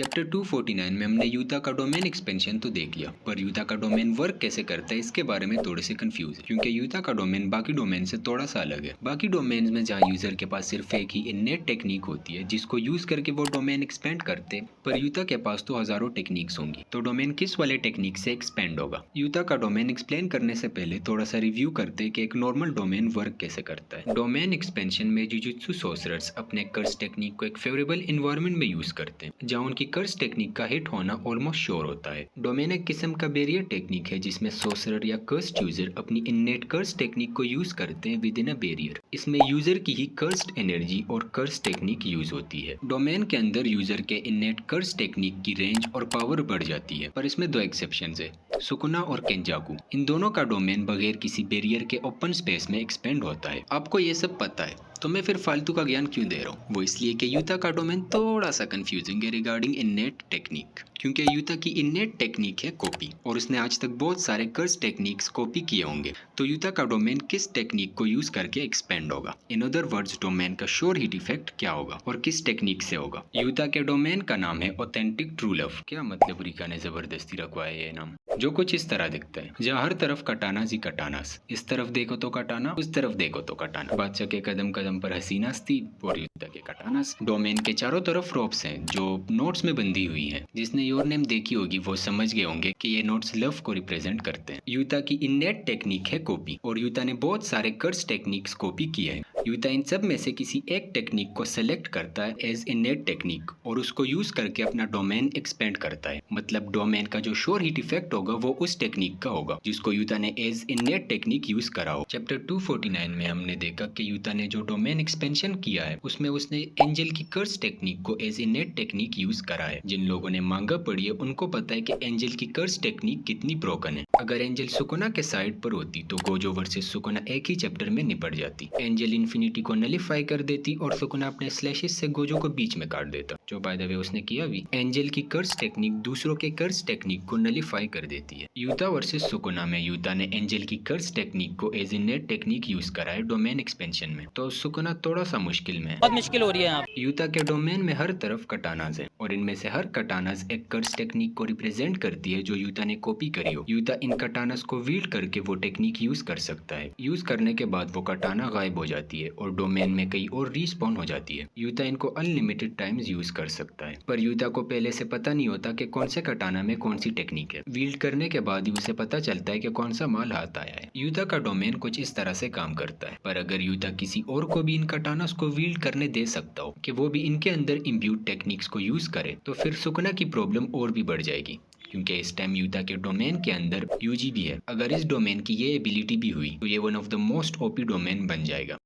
Chapter 249 में हमने Utah का डोमेन एक्सपेंशन तो देख लिया, पर यूता का डोमेन वर्क कैसे करता है इसके बारे में थोड़े से कंफ्यूज है, क्योंकि यूता का डोमेन बाकी डोमेन से थोड़ा सा अलग है। बाकी डोमेन्स में जहाँ यूजर के पास सिर्फ एक ही इननेट टेक्निक होती है जिसको यूज करके वो डोमेन एक्सपेंड करते, पर यूता के पास तो हजारों टेक्निक्स होंगी। तो डोमेन किस वाले टेक्निक से एक्सपेंड होगा? यूता का डोमेन एक्सप्लेन करने से पहले थोड़ा सा रिव्यू करते कि एक नॉर्मल डोमेन वर्क कैसे करता है। डोमेन एक्सपेंशन में जुजुत्सु सोर्सरर्स अपने कर्स टेक्निक को एक फेवरेबल इन्वायरमेंट में यूज करते हैं जहाँ उनकी कर्स टेक्निक का हिट होना ऑलमोस्ट श्योर होता है। डोमेन एक किस्म का बैरियर टेक्निक है जिसमें सोर्सरर या कर्स्ड यूजर अपनी इननेट कर्स टेक्निक को यूज करते हैं विद इन अ बैरियर। इसमें यूजर की ही कर्स्ड एनर्जी और कर्स टेक्निक यूज होती है। डोमेन के अंदर यूजर के इननेट कर्स टेक्निक की रेंज और पावर बढ़ जाती है, पर इसमें दो एक्सेप्शंस है, सुकुना और केंजाकू। इन दोनों का डोमेन बगैर किसी बैरियर के ओपन स्पेस में एक्सपेंड होता है। आपको ये सब पता है तो मैं फिर फालतू का ज्ञान क्यों दे रहा हूँ? वो इसलिए कि यूता का डोमेन थोड़ा सा कंफ्यूजिंग है रिगार्डिंग इननेट टेक्निक, क्योंकि यूता की इननेट टेक्निक है कॉपी और उसने आज तक बहुत सारे कर्स टेक्निक्स कॉपी किए होंगे। तो यूता का डोमेन किस टेक्निक को यूज करके एक्सपेंड होगा? इन अदर वर्ड्स डोमेन का श्योर हिट इफेक्ट क्या होगा और किस टेक्निक से होगा? यूता के डोमेन का नाम है ऑथेंटिक ट्रू लव। क्या मतलब रिका ने जबरदस्ती रखवाया ये नाम, जो कुछ इस तरह दिखता है, जहाँ हर तरफ कटानास ही कटानास, इस तरफ देखो तो कटाना, उस तरफ देखो तो कटाना। बादशाह के कदम कदम पर हसीनास थी और युद्ध के कटानास। डोमेन के चारों तरफ रोप्स हैं जो नोट्स में बंधी हुई हैं। जिसने योर नेम देखी होगी वो समझ गए होंगे कि ये नोट्स लव को रिप्रेजेंट करते हैं। यूता की इननेट टेक्निक है कॉपी और यूता ने बहुत सारे कर्स टेक्निक्स कॉपी किए हैं। यूता इन सब में से किसी एक टेक्निक को सेलेक्ट करता है एज इननेट टेक्निक और उसको यूज करके अपना डोमेन एक्सपेंड करता है। मतलब डोमेन का जो श्योर हिट इफेक्ट होगा वो उस टेक्निक का होगा जिसको यूता ने एज इननेट टेक्निक यूज करा हो। चैप्टर 249 में हमने देखा कि यूता ने जो डोमेन एक्सपेंशन किया है उसमें उसने एंजल की कर्स टेक्निक को एज इननेट टेक्निक यूज करा है। जिन लोगों ने मांगा पढ़ी है उनको पता है कि एंजल की कर्स टेक्निक कितनी ब्रोकन है। अगर एंजल सुकुना के साइड पर होती तो गोजो वर्सेस सुकुना एक ही चैप्टर में निपट जाती। एंजल इन्फिनिटी को नलिफाई कर देती और सुकुना अपने स्लैशेस से गोजो को बीच में काट देता, जो बाय द वे उसने किया भी। एंजल की कर्स टेक्निक दूसरों के कर्स टेक्निक को नलिफाई कर देती है। यूता वर्सेस सुकुना में यूता ने एंजल की कर्स टेक्निक को एज इननेट टेक्निक यूज करा है डोमेन एक्सपेंशन में, तो सुकुना थोड़ा सा मुश्किल में है, बहुत मुश्किल हो रही है यहाँ। यूता के डोमेन में हर तरफ कटानाज है और इनमें से हर कटानाज एक कर्स टेक्निक को रिप्रेजेंट करती है जो यूता ने कॉपी करी हो। यूता इन कटानाज को वील्ड करके वो टेक्निक यूज कर सकता है। यूज करने के बाद वो कटाना गायब हो जाती है और डोमेन में कहीं और रिस्पॉन हो जाती है। यूता इनको अनलिमिटेड टाइम्स यूज कर सकता है, पर यूता को पहले से पता नहीं होता कि कौन से कटाना में कौन सी टेक्निक है। वील्ड करने के बाद ही उसे पता चलता है कि कौन सा माल हाथ आया है। यूता का डोमेन कुछ इस तरह से काम करता है, पर अगर यूता किसी और को भी इन कटानास को वील्ड करने दे सकता हो कि वो भी इनके अंदर इम्ब्यूड टेक्निक्स को यूज करे, तो फिर सुकुना की प्रॉब्लम और भी बढ़ जाएगी, क्योंकि इस टाइम यूता के डोमेन के अंदर यूजी भी है। अगर इस डोमेन की ये एबिलिटी भी हुई तो ये one of the most OP domain बन जाएगा।